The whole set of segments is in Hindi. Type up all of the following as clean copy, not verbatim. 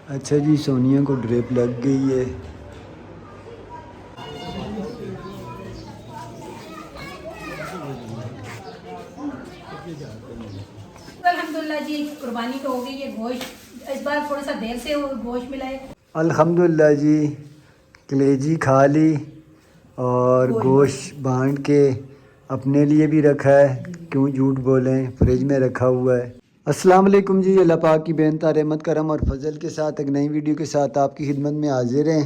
अच्छा जी, सोनिया को ड्रिप लग गई है। अल्हम्दुलिल्लाह जी, कुर्बानी तो हो गई है। गोश्त इस बार थोड़ा सा देर से गोश्त मिला है। अल्हम्दुलिल्लाह जी, कलेजी खा ली और गोश्त बांट के अपने लिए भी रखा है। क्यों झूठ बोलें, फ्रिज में रखा हुआ है। अस्सलाम वालेकुम जी, अल्लाह पाक की बेनता रहमत करम और फजल के साथ एक नई वीडियो के साथ आपकी खिदमत में हाजिर हैं।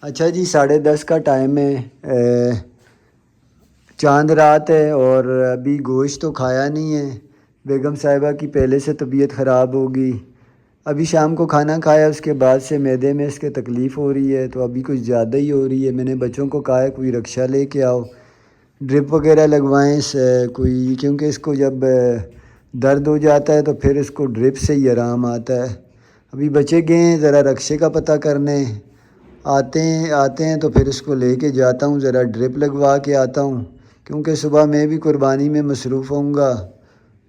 अच्छा जी, 10:30 का टाइम है, चांद रात है और अभी गोश्त तो खाया नहीं है। बेगम साहिबा की पहले से तबीयत ख़राब होगी। अभी शाम को खाना खाया, उसके बाद से मैदे में इसके तकलीफ़ हो रही है, तो अभी कुछ ज़्यादा ही हो रही है। मैंने बच्चों को कहा है कोई रक्षा लेके आओ, ड्रिप वगैरह लगवाएं कोई, क्योंकि इसको जब दर्द हो जाता है तो फिर इसको ड्रिप से ही आराम आता है। अभी बच्चे गए हैं ज़रा रक्षे का पता करने, आते हैं तो फिर इसको लेके जाता हूँ, ज़रा ड्रिप लगवा के आता हूँ, क्योंकि सुबह मैं भी कुर्बानी में मसरूफ़ होऊंगा।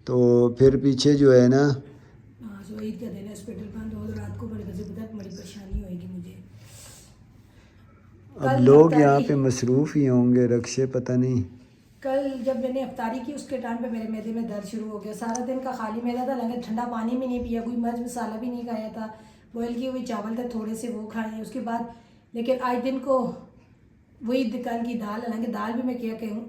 तो फिर पीछे जो है ना, जो ईद का दिन है, हॉस्पिटल बंद हो तो रात को बड़ी परेशानी होगी मुझे। अब कल लोग यहाँ अफ्तारी पे मसरूफ़ ही होंगे, रक्षे पता नहीं। कल जब मैंने अफ्तारी की उसके टाइम पे मेरे मैदे में दर्द शुरू हो गया। सारा दिन का खाली मैदा था, लगे ठंडा पानी भी नहीं पिया, कोई मिर्च मसाला भी नहीं खाया था। बॉयल किए हुए चावल थे थोड़े से, वो खाए उसके बाद। लेकिन आज दिन को वही कल की दाल, हालांकि दाल भी मैं क्या कहूँ,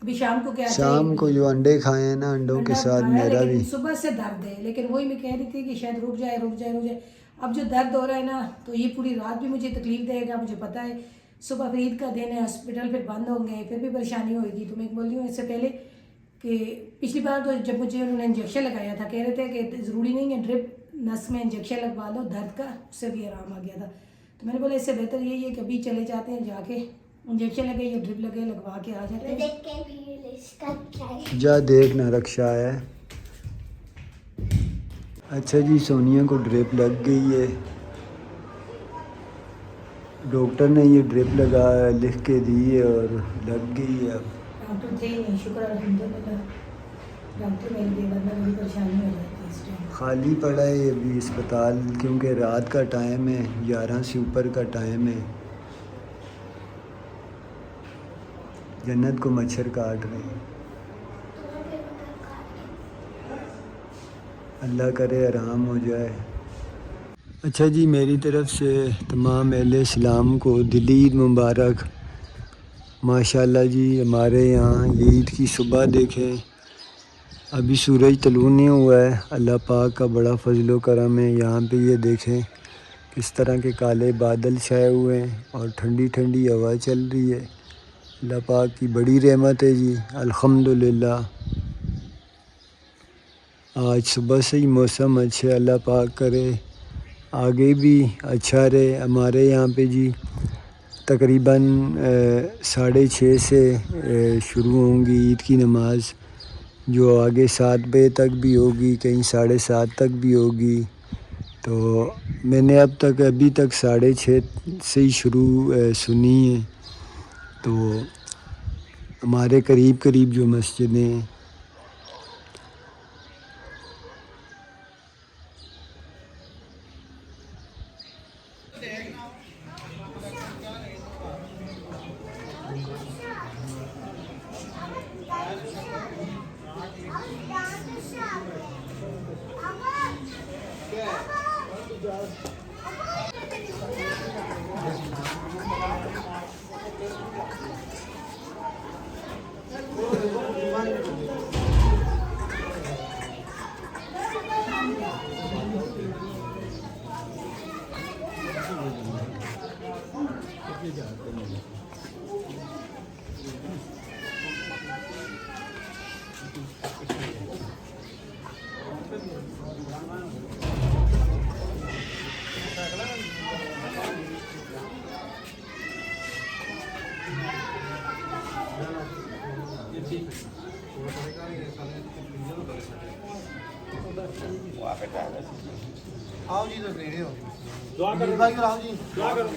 अभी शाम को क्या शाम को जो अंडे खाए हैं ना, अंडों के अंडा साथ खाया, मेरा भी। लेकिन सुबह से दर्द है। लेकिन वही मैं कह रही थी कि शायद रुक जाए रुक जाए रुक जाए। अब जो दर्द हो रहा है ना, तो ये पूरी रात भी मुझे तकलीफ देगा, मुझे पता है। सुबह फिर ईद का दिन है, हॉस्पिटल फिर बंद होंगे, फिर भी परेशानी होगी। तो मैं बोल रही हूँ इससे पहले कि पिछली बार तो जब मुझे उन्होंने इंजेक्शन लगाया था, कह रहे थे कि ज़रूरी नहीं है ड्रिप, नस में इंजेक्शन लगवा लो दर्द का, उससे भी आराम आ गया था। तो मैंने बोला इससे बेहतर यही है कि अभी चले जाते हैं, जाके इंजेक्शन लगे या ड्रिप लगे लगवा के आ जाते हैं। जा देखना रक्षा है। अच्छा जी, सोनिया को ड्रिप लग गई है। डॉक्टर ने ये ड्रिप लिख के दी है और लग गई है। अब डॉक्टर थे नहीं, शुक्र अल्हम्दुलिल्लाह। डॉक्टर मिल गए, वरना बड़ी परेशानी हो जाती है इस टाइम। खाली पड़ा है अभी अस्पताल, क्योंकि रात का टाइम है, 11 से ऊपर का टाइम है। जन्नत को मच्छर काट रहे हैं। अल्लाह करे आराम हो जाए। अच्छा जी, मेरी तरफ़ से तमाम अहले इस्लाम को दिली ईद मुबारक। माशाल्लाह जी, हमारे यहाँ ये ईद की सुबह देखें, अभी सूरज तलू नहीं हुआ है। अल्लाह पाक का बड़ा फजल व करम है। यहाँ पे ये देखें किस तरह के काले बादल छाए हुए हैं और ठंडी ठंडी हवा चल रही है। अल्लाह पाक की बड़ी रहमत है जी, अल्हम्दुलिल्लाह। आज सुबह से ही मौसम अच्छा है, अल्लाह पाक करे आगे भी अच्छा रहे। हमारे यहाँ पे जी तकरीबन 6:30 से शुरू होंगी ईद की नमाज़, जो आगे 7 बजे तक भी होगी, कहीं 7:30 तक भी होगी। तो मैंने अभी तक 6:30 से ही शुरू सुनी है। तो हमारे करीब करीब जो मस्जिदें हैं, आओ जी, तो रेडी हो दुआ करो भाई, आओ जी दुआ करो।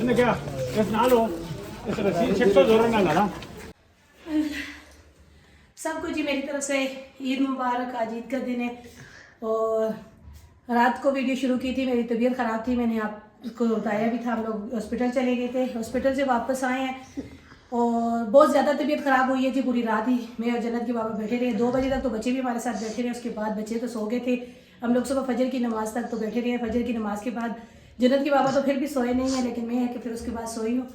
ini क्या इस नालो इस रसीद चेक तो जरूर ना लाना सबको जी मेरी तरफ से ईद मुबारक। आज ईद का दिन है और रात को वीडियो शुरू की थी, मेरी तबीयत ख़राब थी, मैंने आपको बताया भी था। हम लोग हॉस्पिटल चले गए थे, हॉस्पिटल से वापस आए हैं और बहुत ज़्यादा तबीयत ख़राब हुई है जी। पूरी रात ही मैं और जन्नत के बाबा बैठे रहे, 2 बजे तक तो बच्चे भी हमारे साथ बैठे रहे। उसके बाद बच्चे तो सो गए थे, हम लोग सुबह फजर की नमाज़ तक तो बैठे रहे। फजर की नमाज़ के बाद जन्नत के बाबा तो फिर भी सोए नहीं हैं, लेकिन मैं है कि फिर उसके बाद सोई हूँ।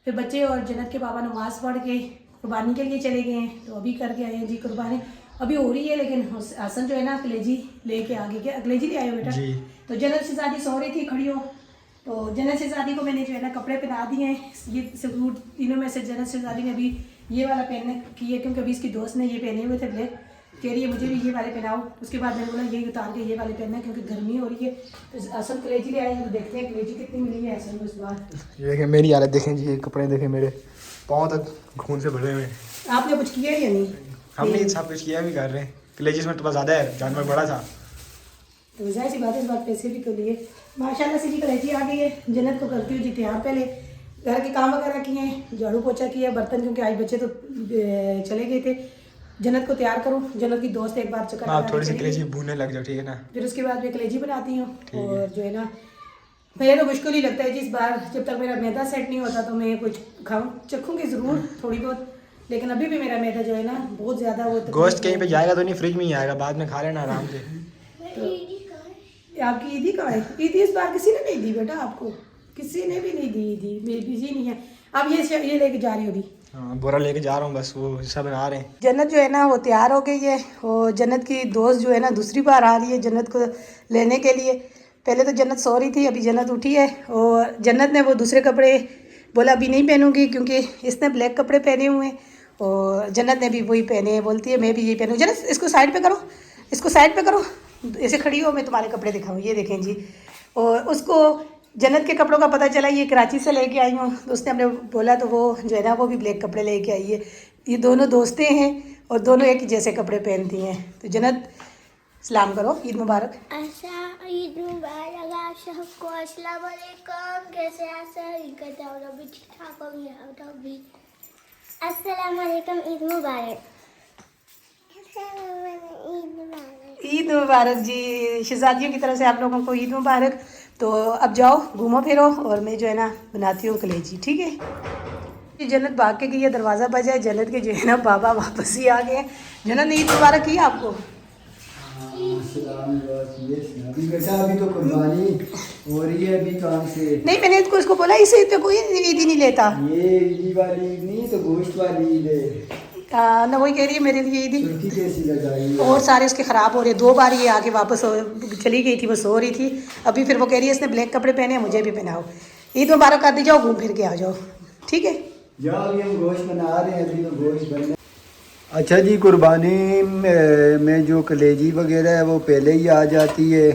फिर बच्चे और जन्नत के बाबा नमाज़ पढ़ के कुर्बानी के लिए चले गए हैं, तो अभी करके आए हैं जी। कुर्बानी अभी हो रही है, लेकिन हसन जो है ना कलेजी लेके आगे क्या कलेजी ले आए हो बेटा। तो जन्नत शहजादी सो रही थी खड़ी हो, तो जन्नत शहजादी को मैंने जो है ना कपड़े पहना दिए हैं। ये सूट तीनों में से जन्नत शहजादी ने अभी ये वाला पहनने की है, क्योंकि अभी इसकी दोस्त ने ये पहने हुए थे ब्लैक, कह रही है मुझे भी ये वाले पहनाओ। उसके बाद मैंने बोला ये उतार के ये वाले पहनना, क्योंकि गर्मी हो रही है। तो हसन कलेजी ले आए हैं, तो देखते हैं कलेजी कितनी मिली है हसन को इस बार। ये देखें मेरी हालत देखें जी, ये कपड़े देखें मेरे पाँव तक खून से भरे हुए हैं। आपने कुछ किया या नहीं? हमने सब कुछ किया भी कर रहे हैं। कलेजिस में थोड़ा ज़्यादा है, जानवर बड़ा था तो जाहिर सी बात है, इस बात पैसे भी तो लिए। माशाल्लाह से जी कलेजी आ गई है। जन्नत को करती हूँ जी तैयार, पहले घर के काम वगैरह किए हैं, झाड़ू पोछा किया, बर्तन, क्योंकि आज बच्चे तो चले गए थे। जन्नत को तैयार करूँ, जन्नत की दोस्त एक बार चक्कर आप थोड़ी सी कलेजी भूनने लग जाओ, ठीक है ना। फिर उसके बाद मैं कलेजी बनाती हूँ। और जो है ना मुझे तो मुश्किल ही लगता है जी इस बार, जब तक मेरा मैदा सेट नहीं होता तो मैं कुछ खाऊँ चखूँगी ज़रूर थोड़ी बहुत, लेकिन अभी भी मेरा मैदा जो है ना बहुत ज़्यादा वो गोश्त कहीं पे जाएगा तो नहीं, फ्रिज में ही आएगा, बाद में खा लेना आराम से। तो आपकी ईदी कहाँ है? ईदी इस बार किसी ने नहीं दी बेटा, आपको किसी ने भी नहीं दी ईदी, मेरी बिजी नहीं है। अब ये लेके जा रही होगी। हाँ बोरा लेके जा रहा हूँ, बस वो सब आ रहे हैं। जन्नत जो है ना वो तैयार हो गई है, और जन्नत की दोस्त जो है ना दूसरी बार आ रही है जन्नत को लेने के लिए। पहले तो जन्नत सो रही थी, अभी जन्नत उठी है और जन्नत ने वो दूसरे कपड़े बोला अभी नहीं पहनूंगी, क्योंकि इसने ब्लैक कपड़े पहने हुए हैं और जन्नत ने भी वही पहने हैं। बोलती है मैं भी यही पहनूँ। जन्नत इसको साइड पे करो, इसको साइड पे करो, ऐसे खड़ी हो, मैं तुम्हारे कपड़े दिखाऊँ। ये देखें जी। और उसको जन्नत के कपड़ों का पता चला ये कराची से लेके आई हूँ, तो उसने हमने बोला तो वो जो है ना वो भी ब्लैक कपड़े लेके आई है। ये दोनों दोस्तें हैं और दोनों एक ही जैसे कपड़े पहनती हैं। तो जन्नत सलाम करो, ईद मुबारक। अच्छा ईद मुबारक आप सबको। अस्सलाम वालेकुम, कैसे हैं सर? भी ठीक ठाक हो गया भी। अस्सलाम वालेकुम, ईद मुबारक। ईद मुबारक जी, शहजादियों की तरफ से आप लोगों को ईद मुबारक। तो अब जाओ घूमो फिरो और मैं जो है ना बनाती हूँ कलेजी, ठीक है। जन्नत भाग के गई है, दरवाज़ा बजा है, जन्नत के जो है ना बाबा वापस ही आ गए। जन्नत ने ईद मुबारक की आपको? अभी बेटा अभी तो कुर्बानी हो रही है अभी काम से। नहीं मैंने इसको बोला इसे तो कोई ईद ही नहीं लेता। ये ईदी वाली ईद नहीं तो गोश्त वाली ईद है ना, वही कह रही है मेरे लिए ईद ही। सुर्खी कैसी लगाई है? और सारे उसके ख़राब हो रहे, 2 बार ये आके वापस चली गई थी, वो सो रही थी। अभी फिर वो कह रही है इसने ब्लैक कपड़े पहने हैं, मुझे भी पहनाओ। ईद मुबारक कर दी, जाओ घूम फिर के आ जाओ, ठीक है। जाओ अभी हम गोश्त बना रहे हैं, अभी तो गोश्त बनना। अच्छा जी, कुर्बानी में जो कलेजी वगैरह है वो पहले ही आ जाती है।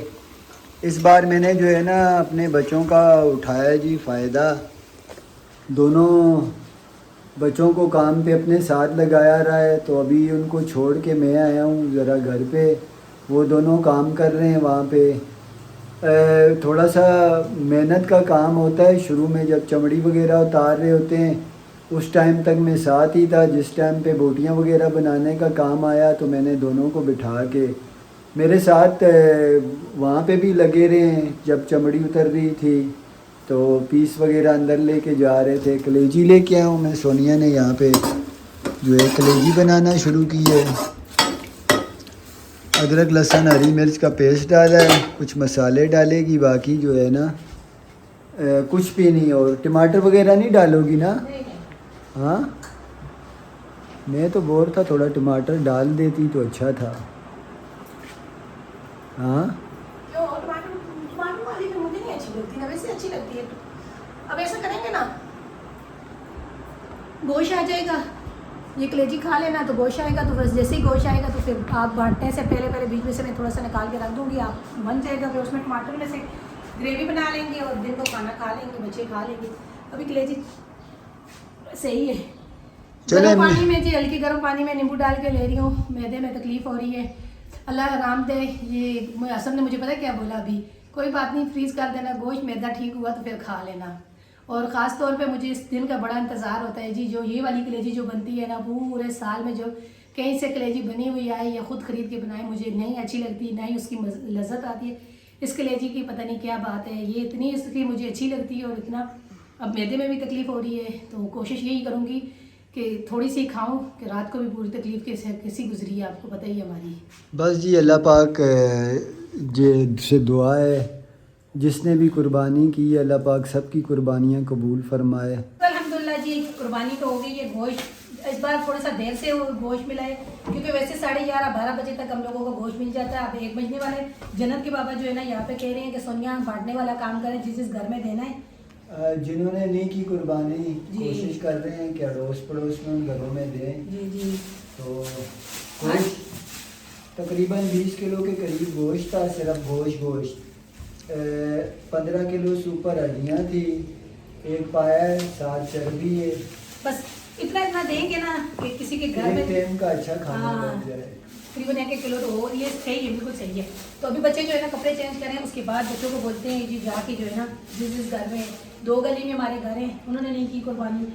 इस बार मैंने जो है ना अपने बच्चों का उठाया जी फ़ायदा। दोनों बच्चों को काम पे अपने साथ लगाया रहा है, तो अभी उनको छोड़ के मैं आया हूँ ज़रा घर पे। वो दोनों काम कर रहे हैं वहाँ पे। थोड़ा सा मेहनत का काम होता है शुरू में, जब चमड़ी वगैरह उतार रहे होते हैं उस टाइम तक मैं साथ ही था। जिस टाइम पे बोटियाँ वगैरह बनाने का काम आया तो मैंने दोनों को बिठा के मेरे साथ वहाँ पे भी लगे रहे हैं। जब चमड़ी उतर रही थी तो पीस वगैरह अंदर लेके जा रहे थे। कलेजी लेके आया हूँ मैं, सोनिया ने यहाँ पे जो है कलेजी बनाना शुरू की है। अदरक लहसुन हरी मिर्च का पेस्ट डाला है, कुछ मसाले डालेगी, बाकी जो है ना कुछ भी नहीं। और टमाटर वगैरह नहीं डालोगी ना? हाँ मैं तो बोर था, थोड़ा टमाटर डाल देती तो अच्छा था। हाँ टमाटर वाली तो मुझे नहीं अच्छी लगती ना, वैसे अच्छी लगती है। अब ऐसा करेंगे ना, गोश्त आ जाएगा, ये कलेजी खा लेना तो गोश्त आएगा, तो बस जैसे ही गोश्त आएगा तो फिर आप बांटने से पहले बीच में से मैं थोड़ा सा निकाल के रख दूँगी, आप बन जाएगा। फिर उसमें टमाटर में से ग्रेवी बना लेंगे और दिन को खाना खा लेंगे, बच्चे खा लेंगे। अभी कलेजी सही है। गर्म पानी में जी, हल्की गर्म पानी में नींबू डाल के ले रही हूँ। मैदे में तकलीफ़ हो रही है, अल्लाह आराम दे। ये हसन ने मुझे पता क्या बोला अभी कोई बात नहीं, फ्रीज कर देना गोश्त, मैदा ठीक हुआ तो फिर खा लेना। और ख़ास तौर पे मुझे इस दिन का बड़ा इंतज़ार होता है जी, जो ये वाली कलेजी जो बनती है ना, पूरे साल में जो कहीं से कलेजी बनी हुई आए या ख़ुद ख़रीद के बनाए, मुझे नहीं अच्छी लगती, ना ही उसकी लज्जत आती है। इस कलेजी की पता नहीं क्या बात है, ये इतनी इसकी मुझे अच्छी लगती है और इतना अब मैदे में भी तकलीफ़ हो रही है, तो कोशिश यही करूँगी कि थोड़ी सी खाऊं कि रात को भी पूरी तकलीफ़ कैसी गुजरी है आपको पता ही है हमारी। बस जी अल्लाह पाक से दुआ है, जिसने भी कुर्बानी की है अल्लाह पाक सबकी कुर्बानियाँ कबूल फरमाए। अल्हम्दुलिल्लाह जी, कुर्बानी तो हो गई है। गोश्त इस बार थोड़ा सा देर से गोश्त मिला है, क्योंकि वैसे 11:30-12 बजे तक हम लोगों को गोश्त मिल जाता है। अब 1 बजने वाले। जन्नत के बाबा जो है ना यहाँ पे कह रहे हैं कि सोनिया बांटने वाला काम करें, जिस घर में देना है। जिन्होंने नहीं की कुर्बानी कोशिश कर रहे हैं कि अड़ोस पड़ोस में उन घरों में दें। जी जी। तो गोश्त तकरीबन 20 किलो के करीब गोश्त था, सिर्फ गोश्त 15 किलो से ऊपर हड्डियाँ थी, एक पाया है, 7 चर्बी है। बस इतना देंगे ना कि किसी के घर में टाइम का अच्छा खाना बन जाए। तकरीबन 1 किलो तो हो, ये सही है, बिल्कुल सही है। तो अभी बच्चे जो है ना कपड़े चेंज करें, उसके बाद बच्चों को बोलते हैं जी जाके जो है ना जिस घर में 2 गली में हमारे घर हैं, उन्होंने नहीं की कुर्बानी,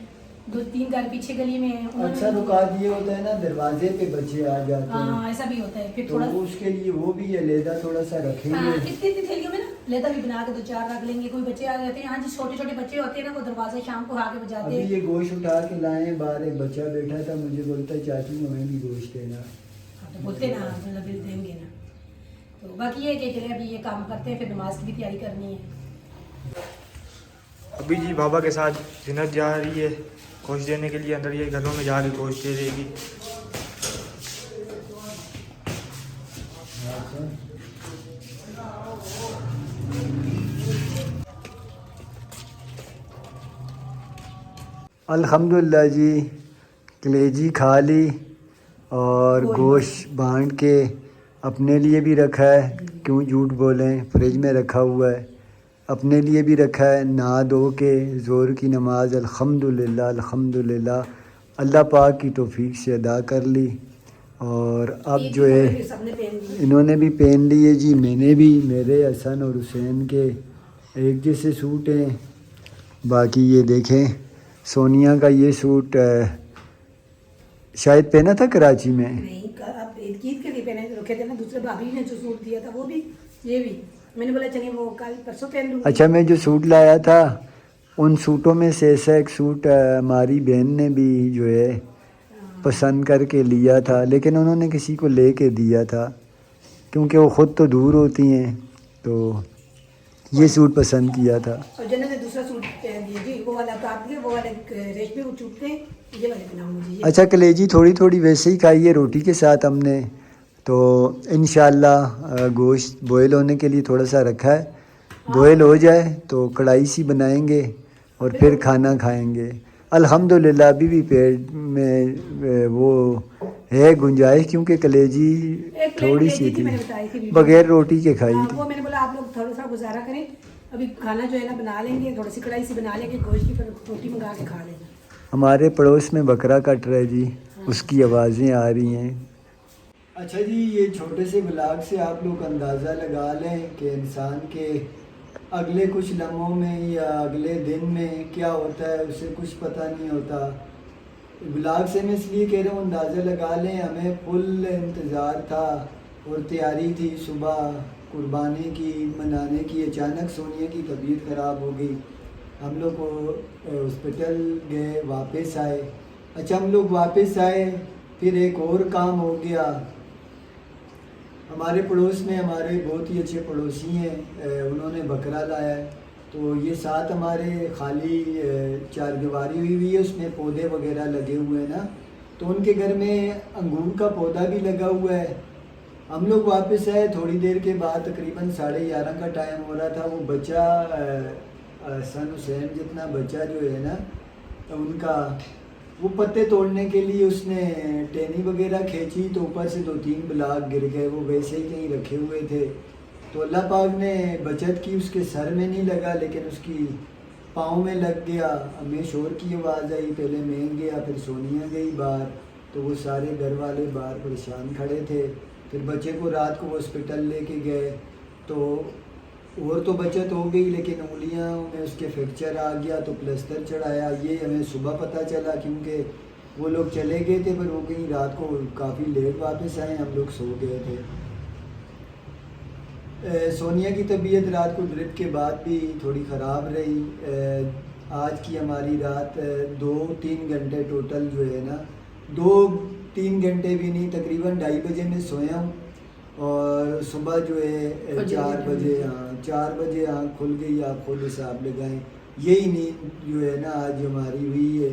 2-3 घर पीछे गली में है, अच्छा रुका दिए होता है ना, दरवाजे पे बच्चे आ जाते हैं। हाँ ऐसा भी होता है। फिर तो थोड़ा उसके लिए वो भी है, लेदा थोड़ा सा रखेंगे। हाँ, इतनी थैलियों में ना लेदा भी बना के 2-4 रख लेंगे। कोई बच्चे आ जाते हैं, हाँ जी छोटे बच्चे होते हैं ना, वो दरवाजे शाम को आके बजाते अभी हैं। ये गोश्त उठा के लाए, बाहर एक बच्चा बैठा था, मुझे बोलता है चाची हमें भी गोश्त देना। तो बोलते ना मतलब बिल देंगे ना। तो बाकी ये कि चले अभी ये काम करते हैं, फिर नमाज की भी तैयारी करनी है। अभी जी बाबा के साथ जिन्नत जा रही है गोश्त देने के लिए, अंदर ये घरों में जा के गोश्त दे देगी। अल्हम्दुलिल्लाह जी, कलेजी खा ली और गोश्त बांट के अपने लिए भी रखा है, क्यों झूठ बोलें, फ्रिज में रखा हुआ है, अपने लिए भी रखा है। नहा धो के ज़ोर की नमाज अल्हम्दुलिल्लाह अल्लाह पाक की तौफीक से अदा कर ली। और अब जो है इन्होंने भी पहन लिए जी, मैंने भी, मेरे हसन और हुसैन के एक जैसे सूट हैं। बाकी ये देखें सोनिया का ये सूट शायद पहना था कराची में। नहीं, आप ईद के लिए पहने रखे थे ना, दूसरे भाभी ने जो सूट दिया था वो भी, ये भी मैंने बोला चलिए वो कल परसों पहन लूँगी। अच्छा, मैं जो सूट लाया था उन सूटों में से ऐसा एक सूट हमारी बहन ने भी जो है पसंद करके लिया था, लेकिन उन्होंने किसी को ले के दिया था, क्योंकि वो ख़ुद तो दूर होती हैं, तो ये सूट पसंद किया था। और जन्नत ने दूसरा सूट पहन दिया जी, वो वाला काट दिया, वो वाले रेशमी वो चुपते हैं, ये वाले बनाऊंगी जी। अच्छा, कलेजी थोड़ी थोड़ी वैसे ही खाई है रोटी के साथ हमने, तो इंशाल्लाह गोश्त बॉयल होने के लिए थोड़ा सा रखा है, बॉयल हो जाए तो कढ़ाई सी बनाएंगे और फिर खाना खाएंगे। अल्हम्दुलिल्लाह अभी भी पेट में वो है गुंजाइश, क्योंकि कलेजी थोड़ी सी थी, बगैर रोटी के खाई थी। वो मैंने बोला आप लोग थोड़ा सा गुजारा करें, अभी खाना जो है ना बना लेंगे, थोड़ी सी कढ़ाई सी बना लेंगे, गोश्त की फिर रोटी मंगा के खा लेंगे। हमारे पड़ोस में बकरा कट रहा है जी, उसकी आवाज़ें आ रही हैं। अच्छा जी, ये छोटे से ब्लॉग से आप लोग अंदाज़ा लगा लें कि इंसान के अगले कुछ लम्हों में या अगले दिन में क्या होता है, उसे कुछ पता नहीं होता। ब्लॉग से मैं इसलिए कह रहा हूँ अंदाज़ा लगा लें, हमें फुल इंतज़ार था और तैयारी थी सुबह कुर्बानी की, मनाने की। अचानक सोनिया की तबीयत ख़राब हो गई, हम लोग हॉस्पिटल गए, वापस आए। अच्छा, हम लोग वापस आए, फिर एक और काम हो गया। हमारे पड़ोस में हमारे बहुत ही अच्छे पड़ोसी हैं, उन्होंने बकरा लाया है, तो ये साथ हमारे खाली चारदीवारी हुई है, उसमें पौधे वगैरह लगे हुए हैं ना, तो उनके घर में अंगूर का पौधा भी लगा हुआ है। हम लोग वापस आए, थोड़ी देर के बाद तकरीबन 11:30 का टाइम हो रहा था। वो बच्चा सन हुसैन जितना बच्चा जो है ना, उनका वो पत्ते तोड़ने के लिए उसने टेनी वगैरह खींची, तो ऊपर से 2-3 ब्लॉक गिर गए, वो वैसे ही कहीं रखे हुए थे। तो अल्लाह पाक ने बचत की, उसके सर में नहीं लगा लेकिन उसकी पाँव में लग गया। हमें शोर की आवाज़ आई, पहले मैं गया, फिर सोनिया गई बाहर, तो वो सारे घर वाले बाहर परेशान खड़े थे। फिर बच्चे को रात को हॉस्पिटल लेके गए, तो और तो बचत हो गई, लेकिन उंगलियां में उसके फ्रैक्चर आ गया तो प्लास्टर चढ़ाया। ये हमें सुबह पता चला, क्योंकि वो लोग चले गए थे, पर वो कहीं रात को काफ़ी लेट वापस आए, हम लोग सो गए थे। सोनिया की तबीयत रात को ड्रिप के बाद भी थोड़ी ख़राब रही। आज की हमारी रात 2-3 घंटे टोटल जो है ना, 2-3 घंटे भी नहीं, तकरीबन 2:30 बजे मैं सोया हूँ और सुबह जो है 4 बजे, हाँ 4 बजे आँख खुल गई। आप खुद हिसाब लगाएं, यही नींद जो है ना आज हमारी हुई है।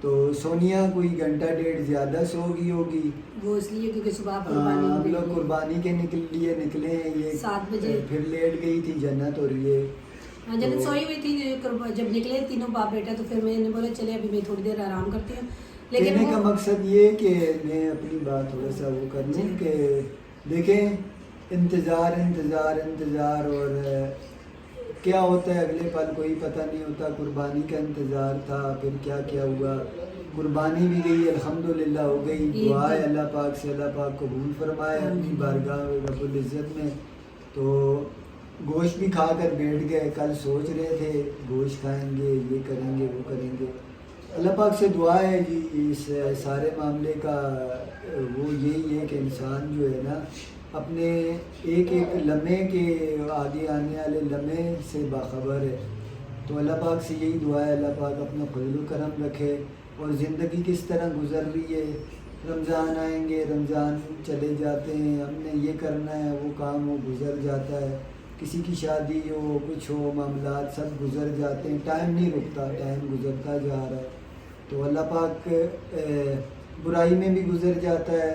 तो सोनिया कोई घंटा डेढ़ ज़्यादा सो गई होगी। वो इसलिए क्योंकि सुबह हम लोग कुर्बानी के लिए निकले हैं, ये 7 बजे फिर लेट गई थी जन्नत, और ये हाँ जन्नत सोई हुई थी। जब निकले तीनों बाप बेटा तो फिर मैंने बोला चले अभी मैं थोड़ी देर आराम करती हूँ। लेकिन कहने का मकसद ये कि मैं अपनी बात थोड़ा सा वो कर लूँ कि देखें इंतज़ार और क्या होता है अगले पल कोई पता नहीं होता। कुर्बानी का इंतज़ार था, फिर क्या क्या हुआ, कुर्बानी भी गई, अल्हम्दुलिल्लाह हो गई। दुआ है अल्लाह पाक से, अल्लाह पाक कबूल फरमाए अपनी बारगाह रब्बुल इज़्ज़त में। तो गोश्त भी खा कर बैठ गए, कल सोच रहे थे गोश्त खाएंगे, ये करेंगे वो करेंगे। अल्लाह पाक से दुआ है जी इस सारे मामले का, वो यही है कि इंसान जो है ना अपने एक एक लम्हे के आगे आने वाले लम्हे से बाखबर है। तो अल्लाह पाक से यही दुआ है, अल्लाह पाक अपना फजल करम रखे। और ज़िंदगी किस तरह गुजर रही है, रमज़ान आएंगे, रमज़ान चले जाते हैं, हमने ये करना है वो काम वो गुजर जाता है, किसी की शादी हो कुछ हो मामलात सब गुजर जाते हैं, टाइम नहीं रुकता, टाइम गुजरता जा रहा है। तो अल्लाह पाक बुराई में भी गुजर जाता है,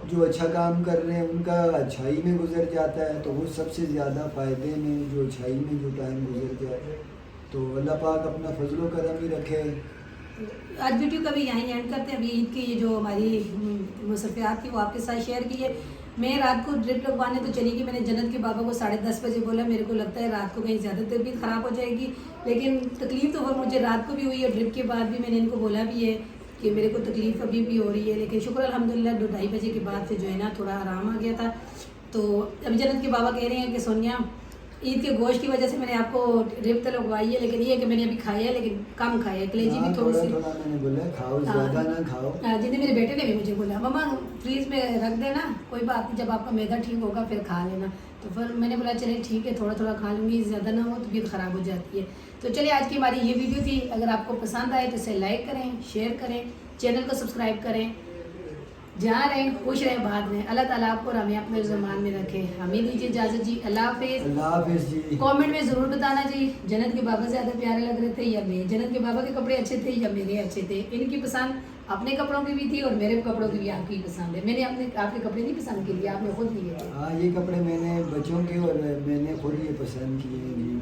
जो अच्छा काम कर रहे हैं उनका अच्छाई में गुजर जाता है, तो वो सबसे ज़्यादा फ़ायदे में जो अच्छाई में जो टाइम गुजर जाए। तो अल्लाह पाक अपना फजलो करम ही रखे। आज वीडियो का भी यहीं एंड करते हैं। अभी ईद की ये जो हमारी मसरफियात थी वो आपके साथ शेयर की है। मैं रात को ड्रिप लगवाने तो चली गई, मैंने जन्नत के बाबा को 10:30 बजे बोला, मेरे को लगता है रात को कहीं ज़्यादा तबीयत ख़राब हो जाएगी, लेकिन तकलीफ़ तो मुझे रात को भी हुई है। ड्रिप के बाद भी मैंने इनको बोला भी है कि मेरे को तकलीफ़ अभी भी हो रही है, लेकिन शुक्र अल्हम्दुलिल्लाह 2-2:30 बजे के बाद फिर जो है ना थोड़ा आराम आ गया था। तो अभी जन्नत के बाबा कह रहे हैं कि सोनिया ईद के गोश्त की वजह से मैंने आपको ड्रिप तो लगवाई है, लेकिन ये है कि मैंने अभी खाया है लेकिन कम खाया है, कलेजी भी थोड़ी सी मैंने बोला खाओ, ज़्यादा ना खाओ। जितने मेरे बेटे ने भी मुझे बोला मम्मा फ्रीज में रख देना, कोई बात नहीं, जब आपका मैदा ठीक होगा फिर खा लेना। तो फिर मैंने बोला चले ठीक है, थोड़ा थोड़ा खा लूँगी, ज़्यादा ना हो तबीयत ख़राब हो जाती है। तो चलिए आज की हमारी ये वीडियो थी। अगर आपको पसंद आए तो इसे लाइक करें, शेयर करें, चैनल को सब्सक्राइब करें। जहाँ रहें खुश रहें, बाद में अल्लाह ताला आपको और हमें अपने ज़मान में रखे। हमें दीजिए इजाज़त जी, अल्लाह हाफिज़। अल्लाह हाफिज़ जी। कमेंट में ज़रूर बताना जी जन्नत के बाबा ज़्यादा प्यारे लग रहे थे या मैं, जन्नत के बाबा के कपड़े अच्छे थे या मेरे अच्छे थे। इनकी पसंद अपने कपड़ों की भी थी और मेरे कपड़ों की भी आपकी पसंद है। मैंने आपके कपड़े नहीं पसंद किए, आपने खुद लिए थे। हाँ ये कपड़े मैंने बच्चों के और मैंने खुद ये पसंद किए हैं जी।